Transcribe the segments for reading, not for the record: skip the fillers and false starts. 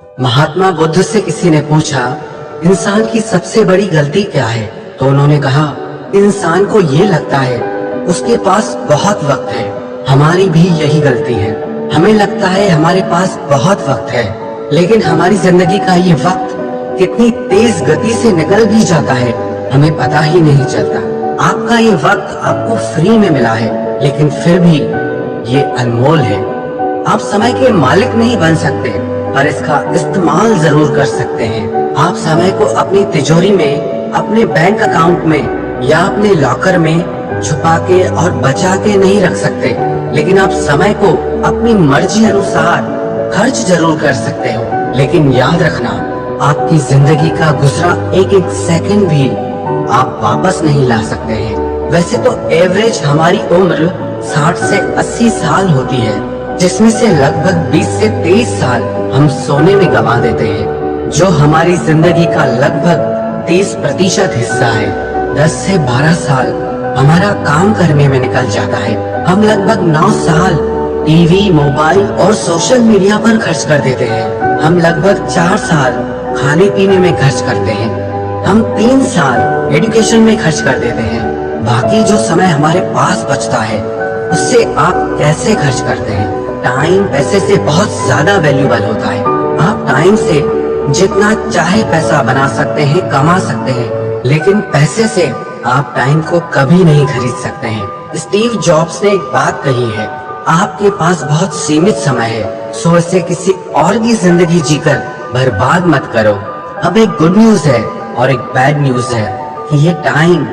महात्मा बुद्ध से किसी ने पूछा, इंसान की सबसे बड़ी गलती क्या है? तो उन्होंने कहा, इंसान को ये लगता है उसके पास बहुत वक्त है। हमारी भी यही गलती है। हमें लगता है हमारे पास बहुत वक्त है, लेकिन हमारी जिंदगी का ये वक्त कितनी तेज गति से निकल भी जाता है, हमें पता ही नहीं चलता। आपका ये वक्त आपको फ्री में मिला है, लेकिन फिर भी ये अनमोल है। आप समय के मालिक नहीं बन सकते, पर इसका इस्तेमाल जरूर कर सकते हैं। आप समय को अपनी तिजोरी में, अपने बैंक अकाउंट में या अपने लॉकर में छुपा के और बचा के नहीं रख सकते, लेकिन आप समय को अपनी मर्जी अनुसार खर्च जरूर कर सकते हो। लेकिन याद रखना, आपकी जिंदगी का गुजरा एक एक सेकंड भी आप वापस नहीं ला सकते हैं। वैसे तो एवरेज हमारी उम्र 60 से 80 साल होती है, जिसमें से लगभग 20 से 23 साल हम सोने में गंवा देते हैं, जो हमारी जिंदगी का लगभग 30% हिस्सा है। 10 से 12 साल हमारा काम करने में निकल जाता है। हम लगभग 9 साल टीवी, मोबाइल और सोशल मीडिया पर खर्च कर देते हैं। हम लगभग 4 साल खाने पीने में खर्च करते हैं। हम 3 साल एजुकेशन में खर्च कर देते हैं। बाकी जो समय हमारे पास बचता है, उससे आप कैसे खर्च करते हैं? टाइम पैसे से बहुत ज्यादा वैल्यूबल होता है। आप टाइम से जितना चाहे पैसा बना सकते हैं, कमा सकते हैं, लेकिन पैसे से आप टाइम को कभी नहीं खरीद सकते हैं। स्टीव जॉब्स ने एक बात कही है, आपके पास बहुत सीमित समय है, सो इसे किसी और की जिंदगी जीकर बर्बाद मत करो। अब एक गुड न्यूज है और एक बैड न्यूज है कि ये टाइम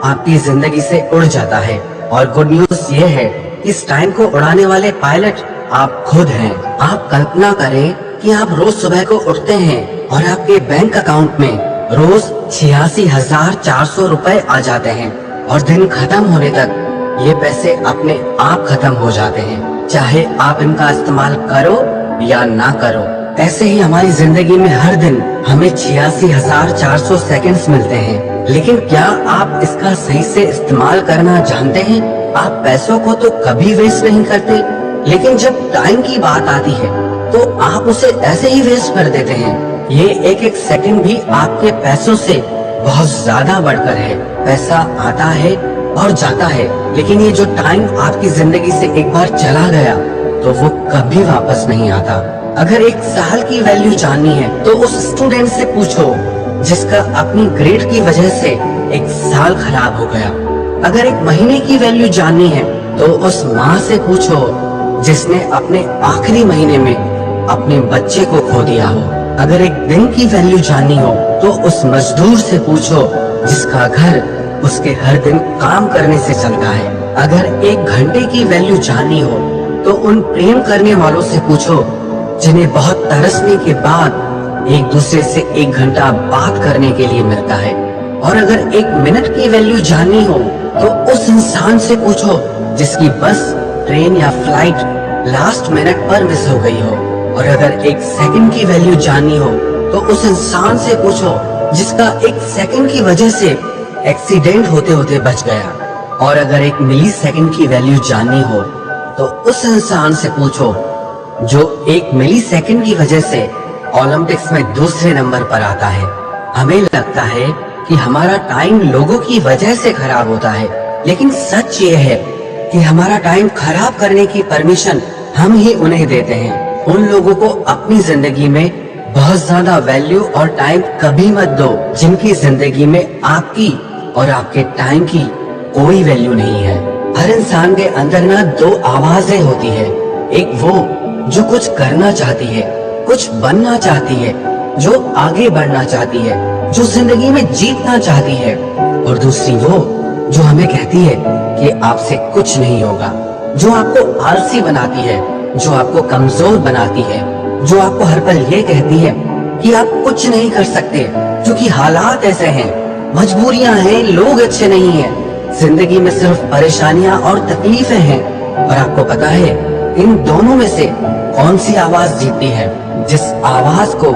आपकी जिंदगी से उड़ जाता है, और गुड न्यूज ये है कि इस टाइम को उड़ाने वाले पायलट आप खुद हैं। आप कल्पना करें कि आप रोज सुबह को उठते हैं और आपके बैंक अकाउंट में रोज 86,400 रुपए आ जाते हैं, और दिन खत्म होने तक ये पैसे अपने आप खत्म हो जाते हैं, चाहे आप इनका इस्तेमाल करो या ना करो। ऐसे ही हमारी जिंदगी में हर दिन हमें 86,400 सेकंड्स मिलते हैं, लेकिन क्या आप इसका सही से इस्तेमाल करना जानते हैं? आप पैसों को तो कभी वेस्ट नहीं करते, लेकिन जब टाइम की बात आती है तो आप उसे ऐसे ही वेस्ट कर देते हैं। ये एक एक सेकंड भी आपके पैसों से बहुत ज्यादा बढ़कर है। पैसा आता है और जाता है, लेकिन ये जो टाइम आपकी जिंदगी से एक बार चला गया तो वो कभी वापस नहीं आता। अगर एक साल की वैल्यू जाननी है तो उस स्टूडेंट से पूछो जिसका अपनी ग्रेड की वजह से एक साल खराब हो गया। अगर एक महीने की वैल्यू जाननी है तो उस माँ से पूछो जिसने अपने आखिरी महीने में अपने बच्चे को खो दिया हो। अगर एक दिन की वैल्यू जाननी हो तो उस मजदूर से पूछो जिसका घर उसके हर दिन काम करने से चलता है। अगर एक घंटे की वैल्यू जाननी हो तो उन प्रेम करने वालों से पूछो जिन्हें बहुत तरसने के बाद एक दूसरे से 1 घंटा बात करने के लिए मिलता है। और अगर 1 मिनट की वैल्यू जाननी हो तो उस इंसान से पूछो जिसकी बस, ट्रेन या फ्लाइट लास्ट मिनट पर मिस हो गई हो। और अगर 1 सेकंड की वैल्यू जाननी हो तो उस इंसान से पूछो जिसका 1 सेकंड की वजह से एक्सीडेंट होते होते बच गया। और अगर 1 मिली सेकंड की वैल्यू जाननी हो तो उस इंसान से पूछो जो 1 मिली सेकंड की वजह से ओलंपिक्स में दूसरे नंबर पर आता है। हमें लगता है कि हमारा टाइम लोगों की वजह से खराब होता है, लेकिन सच ये है कि हमारा टाइम खराब करने की परमिशन हम ही उन्हें देते हैं। उन लोगों को अपनी जिंदगी में बहुत ज्यादा वैल्यू और टाइम कभी मत दो जिनकी जिंदगी में आपकी और आपके टाइम की कोई वैल्यू नहीं है। हर इंसान के अंदर ना 2 आवाजें होती है, एक वो जो कुछ करना चाहती है, कुछ बनना चाहती है, जो आगे बढ़ना चाहती है, जो जिंदगी में जीतना चाहती है, और दूसरी वो जो हमें कहती है कि आपसे कुछ नहीं होगा, जो आपको आलसी बनाती है, जो आपको कमजोर बनाती है, जो आपको हर पल ये कहती है कि आप कुछ नहीं कर सकते क्योंकि हालात ऐसे हैं, मजबूरियां हैं, लोग अच्छे नहीं हैं, जिंदगी में सिर्फ परेशानियां और तकलीफें हैं। और आपको पता है इन दोनों में से कौन सी आवाज जीतती है? जिस आवाज को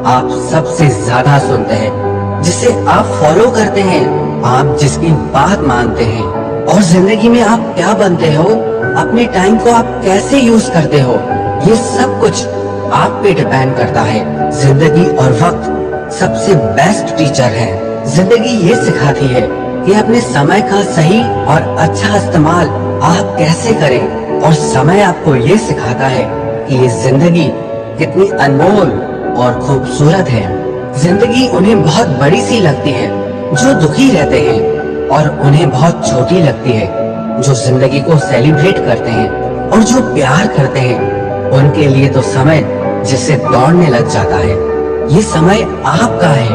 आप सबसे ज्यादा सुनते हैं, जिसे आप फॉलो करते हैं, आप जिसकी बात मानते हैं। और जिंदगी में आप क्या बनते हो, अपने टाइम को आप कैसे यूज करते हो, ये सब कुछ आप पे डिपेंड करता है। जिंदगी और वक्त सबसे बेस्ट टीचर है। जिंदगी ये सिखाती है कि अपने समय का सही और अच्छा इस्तेमाल आप कैसे करें, और समय आपको ये सिखाता है कि ये जिंदगी कितनी अनमोल और खूबसूरत है। जिंदगी उन्हें बहुत बड़ी सी लगती है जो दुखी रहते हैं, और उन्हें बहुत छोटी लगती है जो जिंदगी को सेलिब्रेट करते हैं। और जो प्यार करते हैं उनके लिए तो समय जिससे दौड़ने लग जाता है। ये समय आपका है,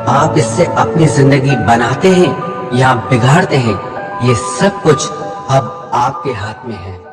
आप इससे अपनी जिंदगी बनाते हैं या बिगाड़ते हैं, ये सब कुछ अब आपके हाथ में है।